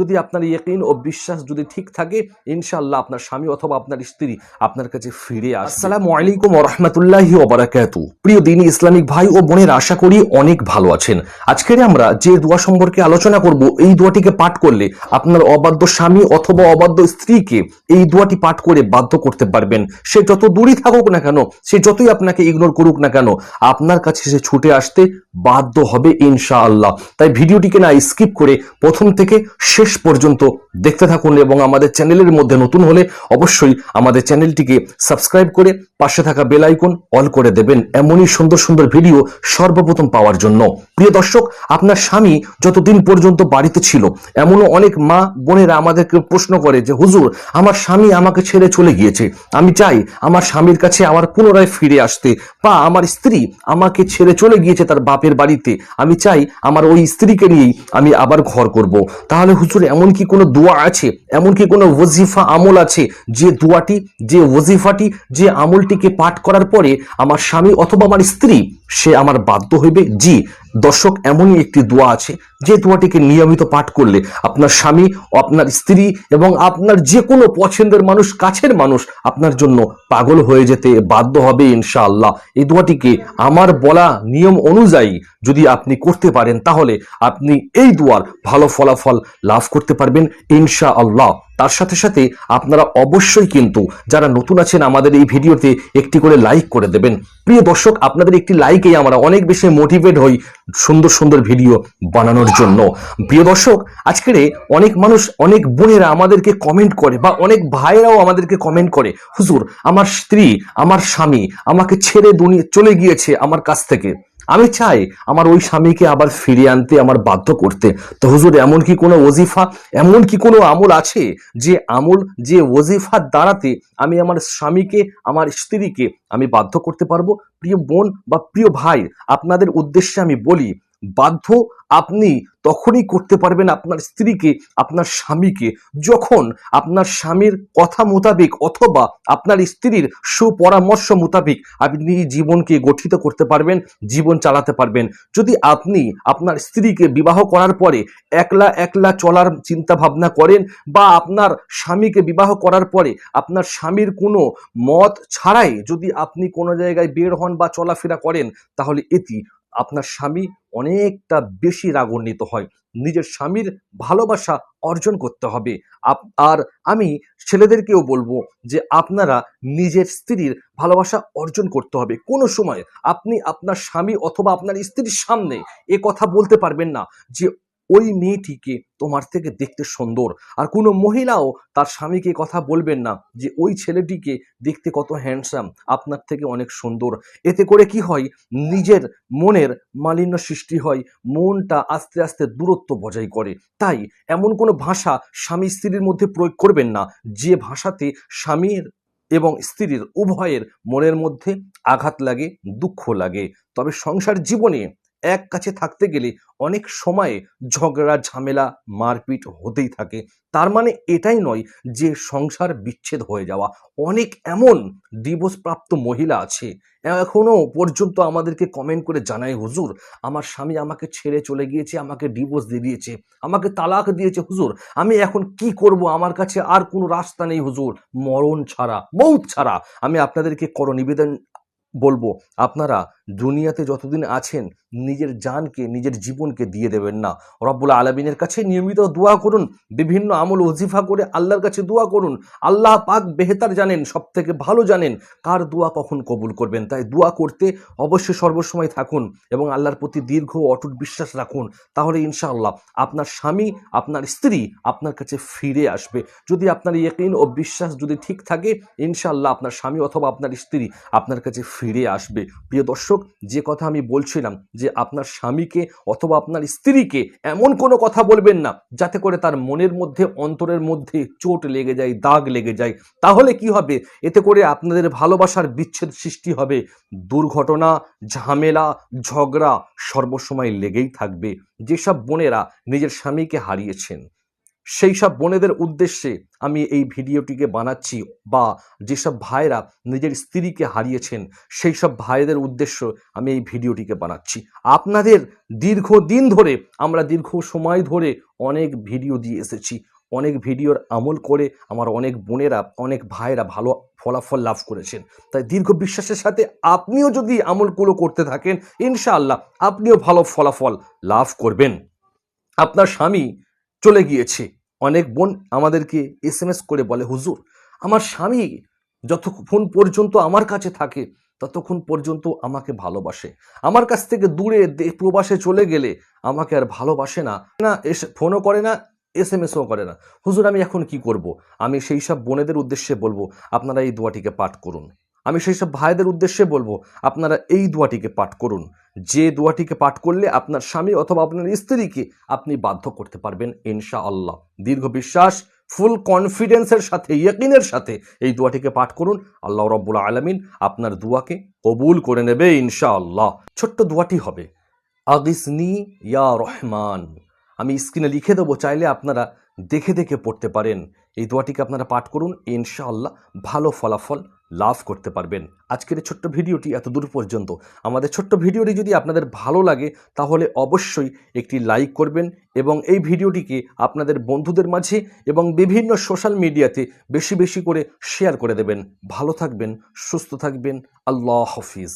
যদি আপনার ইয়াকিন ও বিশ্বাস যদি ঠিক থাকে, ইনশাআল্লাহ আপনার স্বামী অথবা আপনার স্ত্রী আপনার কাছে ফিরে আসবে। আসসালামু আলাইকুম ওয়া রাহমাতুল্লাহি ওয়া বারাকাতুহু। প্রিয় দ্বীনী ইসলামিক ভাই ও বোনের, আশা করি অনেক ভালো আছেন। আজকের আমরা যে দোয়া সম্পর্কে আলোচনা করব, এই দোয়াটিকে পাঠ করলে আপনার অবাধ্য স্বামী অথবা অবাধ্য স্ত্রীকে এই দোয়াটি পাঠ করে বাধ্য করতে পারবেন। সে যত দূরই থাকুক না কেন, সে যতই আপনাকে ইগনোর করুক না কেন, আপনার কাছে সে ছুটে আসতে বাধ্য হবে ইনশাআল্লাহ। তাই ভিডিওটিকে না স্কিপ করে প্রথম থেকে শেষ পর্যন্ত দেখতে থাকুন এবং আমাদের চ্যানেলের মধ্যে নতুন হলে অবশ্যই আমাদের চ্যানেলটিকে সাবস্ক্রাইব করে পাশে থাকা বেল আইকন অল করে দেবেন, এমনই সুন্দর সুন্দর ভিডিও সর্বপ্রথম পাওয়ার জন্য। প্রিয় দর্শক, আপনার স্বামী যতদিন পর্যন্ত বাড়িতে ছিল, এমনও অনেক মা বোনেরা আমাদেরকে প্রশ্ন করে যে হুজুর, আমার স্বামী আমাকে ছেড়ে চলে গিয়েছে, আমি চাই আমার স্বামীর কাছে আবার পুনরায় ফিরে আসতে, বা আমার স্ত্রী আমাকে ছেড়ে চলে গিয়েছে তার বাপের বাড়িতে, আমি চাই আমার ওই স্ত্রীকে নিয়েই আমি আবার ঘর করব। তাহলে হুজুর, এমন কি কোনো দোয়া আছে, এমন কি কোনো ওয়াজিফা আমল আছে, যে দোয়াটি, যে ওয়াজিফাটি, যে আমলটিকে পাঠ করার পরে আমার স্বামী অথবা আমার স্ত্রী সে আমার বাধ্য হইবে? জি দর্শক, এমনই একটি দোয়া আছে যে দোয়াটিকে নিয়মিত পাঠ করলে আপনার স্বামী, আপনার স্ত্রী এবং আপনার যে কোনো পছন্দের মানুষ, কাছের মানুষ আপনার জন্য পাগল হয়ে যেতে বাধ্য হবে ইনশাআল্লাহ। এই দোয়াটিকে আমার বলা নিয়ম অনুযায়ী যদি আপনি করতে পারেন, তাহলে আপনি এই দোয়ার ভালো ফলাফল লাভ করতে পারবেন ইনশাআল্লাহ। তার সাথে সাথে আপনারা অবশ্যই কিন্তু যারা নতুন আছেন, আমাদের এই ভিডিওতে একটি করে লাইক করে দেবেন। প্রিয় দর্শক, আপনাদের একটি লাইকেই আমরা অনেক বেশি মোটিভেট হই সুন্দর সুন্দর ভিডিও বানানোর জন্য। প্রিয় দর্শক, আজকের অনেক মানুষ, অনেক বোনেরা আমাদেরকে কমেন্ট করে, বা অনেক ভাইরাও আমাদেরকে কমেন্ট করে, হুজুর, আমার স্ত্রী, আমার স্বামী আমাকে ছেড়ে চলে গিয়েছে আমার কাছ থেকে, আমি চাই আমার ওই স্বামীকে আবার ফিরিয়ে আনতে, আমার বাধ্য করতে। তো হুজুর, এমন কি কোনো ওজিফা, এমন কি কোনো আমল আছে, যে আমল, যে ওজিফার দ্বারাতে আমি আমার স্বামীকে, আমার স্ত্রীকে আমি বাধ্য করতে পারবো? প্রিয় বোন বা প্রিয় ভাই, আপনাদের উদ্দেশ্যে আমি বলি, বাধ্য আপনি তখনই করতে পারবেন আপনার স্ত্রীকে, আপনার স্বামীকে, যখন আপনার স্বামীর কথা মোতাবেক অথবা আপনার স্ত্রীর সুপরামর্শ মোতাবেক আপনি জীবনকে গঠিত করতে পারবেন, জীবন চালাতে পারবেন। যদি আপনি আপনার স্ত্রীকে বিবাহ করার পরে একলা একলা চলার চিন্তা ভাবনা করেন, বা আপনার স্বামীকে বিবাহ করার পরে আপনার স্বামীর কোনো মত ছাড়াই যদি আপনি কোনো জায়গায় বের হন বা চলাফেরা করেন, তাহলে এটি আপনার স্বামী অনেকটা বেশি রাগান্বিত হয়। নিজের স্বামীর ভালোবাসা অর্জন করতে হবে। আর আমি ছেলেদেরকেও বলবো যে আপনারা নিজের স্ত্রীর ভালোবাসা অর্জন করতে হবে। কোনো সময় আপনি আপনার স্বামী অথবা আপনার স্ত্রীর সামনে এ কথা বলতে পারবেন না যে ওই মেয়েটিকে তোমার থেকে দেখতে সুন্দর। আর কোনো মহিলাও তার স্বামীকে কথা বলবেন না যে ওই ছেলেটিকে দেখতে কত হ্যান্ডসাম, আপনার থেকে অনেক সুন্দর। এতে করে কি হয়, নিজের মনের মালিন্য সৃষ্টি হয়, মনটা আস্তে আস্তে দূরত্ব বজায় করে। তাই এমন কোনো ভাষা স্বামী স্ত্রীর মধ্যে প্রয়োগ করবেন না যে ভাষাতে স্বামীর এবং স্ত্রীর উভয়ের মনের মধ্যে আঘাত লাগে, দুঃখ লাগে। তবে সংসার জীবনে এক কাছে থাকতে গেলে অনেক সময়ে ঝগড়া, ঝামেলা, মারপিট হতেই থাকে। তার মানে এটাই নয় যে সংসার বিচ্ছেদ হয়ে যাওয়া। অনেক এমন ডিভোর্স প্রাপ্ত মহিলা আছে, এখনো পর্যন্ত আমাদেরকে কমেন্ট করে জানায়, হুজুর, আমার স্বামী আমাকে ছেড়ে চলে গিয়েছে, আমাকে ডিভোর্স দিয়ে দিয়েছে, আমাকে তালাক দিয়েছে, হুজুর আমি এখন কি করব, আমার কাছে আর কোনো রাস্তা নেই হুজুর, মরণ ছাড়া, মৌত ছাড়া। আমি আপনাদেরকে করো নিবেদন বলবো, আপনারা দুনিয়াতে যতদিন আছেন নিজের জানকে, নিজের জীবনকে দিয়ে দেবেন না। রব্বুল আলামিনের কাছে নিয়মিত দোয়া করুন, বিভিন্ন আমল ওজিফা করে আল্লাহর কাছে দোয়া করুন। আল্লাহ পাক বেহতার জানেন, সব থেকে ভালো জানেন কার দোয়া কখন কবুল করবেন। তাই দোয়া করতে অবশ্যই সর্বসময় থাকুন এবং আল্লাহর প্রতি দীর্ঘ অটুট বিশ্বাস রাখুন। তাহলে ইনশাআল্লাহ আপনার স্বামী, আপনার স্ত্রী আপনার কাছে ফিরে আসবে। যদি আপনার ইয়াকিন ও বিশ্বাস যদি ঠিক থাকে, ইনশাআল্লাহ আপনার স্বামী অথবা আপনার স্ত্রী আপনার কাছে ফিরে আসবে। প্রিয় দর্শক, যে কথা আমি বলছিলাম যে আপনার স্বামীকে অথবা আপনার স্ত্রীকে এমন কোনো কথা বলবেন না যাতে করে তার মনের মধ্যে, অন্তরের মধ্যে চোট লেগে যায়, দাগ লেগে যায়। তাহলে কি হবে, এতে করে আপনাদের ভালোবাসার বিচ্ছেদ সৃষ্টি হবে, দুর্ঘটনা, ঝামেলা, ঝগড়া সর্বসময় লেগেই থাকবে। যেসব বোনেরা নিজের স্বামীকে হারিয়েছেন, সেই সব বোনেদের উদ্দেশ্যে আমি এই ভিডিওটিকে বানাচ্ছি, বা যেসব ভাইরা নিজের স্ত্রীকে হারিয়েছেন সেই সব ভাইদের উদ্দেশ্য আমি এই ভিডিওটিকে বানাচ্ছি। আপনাদের দীর্ঘদিন ধরে, আমরা দীর্ঘ সময় ধরে অনেক ভিডিও দিয়ে এসেছি, অনেক ভিডিওর আমল করে আমার অনেক বোনেরা, অনেক ভাইরা ভালো ফলাফল লাভ করেছেন। তাই দীর্ঘ বিশ্বাসের সাথে আপনিও যদি আমলগুলো করতে থাকেন, ইনশাআল্লাহ আপনিও ভালো ফলাফল লাভ করবেন। আপনার স্বামী চলে গিয়েছে, অনেক বোন আমাদেরকে SMS করে বলে, হুজুর আমার স্বামী যতক্ষণ পর্যন্ত আমার কাছে থাকে ততক্ষণ পর্যন্ত আমাকে ভালোবাসে, আমার কাছ থেকে দূরে প্রবাসে চলে গেলে আমাকে আর ভালোবাসে না, ফোনও করে না, SMS-ও করে না। হুজুর আমি এখন কি করব? আমি সেই সব বোনেদের উদ্দেশ্যে বলবো আপনারা এই দোয়াটিকে পাঠ করুন। আমি সেই সব ভাইদের উদ্দেশ্যে বলবো আপনারা এই দোয়াটিকে পাঠ করুন, যে দোয়াটিকে পাঠ করলে আপনার স্বামী অথবা আপনার স্ত্রীকে আপনি বাধ্য করতে পারবেন ইনশাআল্লাহ। দীর্ঘ বিশ্বাস, ফুল কনফিডেন্সের সাথে, ইয়াকিনের সাথে এই দোয়াটিকে পাঠ করুন। আল্লাহ রাব্বুল আলামিন আপনার দোয়াকে কবুল করে নেবে ইনশাআল্লাহ। ছোট্ট দোয়াটি হবে, আগিসনি ইয়া রহমান। আমি স্ক্রিনে লিখে দেবো, চাইলে আপনারা দেখে দেখে পড়তে পারেন। এই দোয়াটিকে আপনারা পাঠ করুন, ইনশাআল্লাহ ভালো ফলাফল লাভ করতে পারবেন। আজকের এই ছোট্ট ভিডিওটি এত দূর পর্যন্ত। আমাদের ছোট্ট ভিডিওটি যদি আপনাদের ভালো লাগে তাহলে অবশ্যই একটি লাইক করবেন এবং এই ভিডিওটিকে আপনাদের বন্ধুদের মাঝে এবং বিভিন্ন সোশ্যাল মিডিয়াতে বেশি বেশি করে শেয়ার করে দেবেন। ভালো থাকবেন, সুস্থ থাকবেন। আল্লাহ হাফিজ।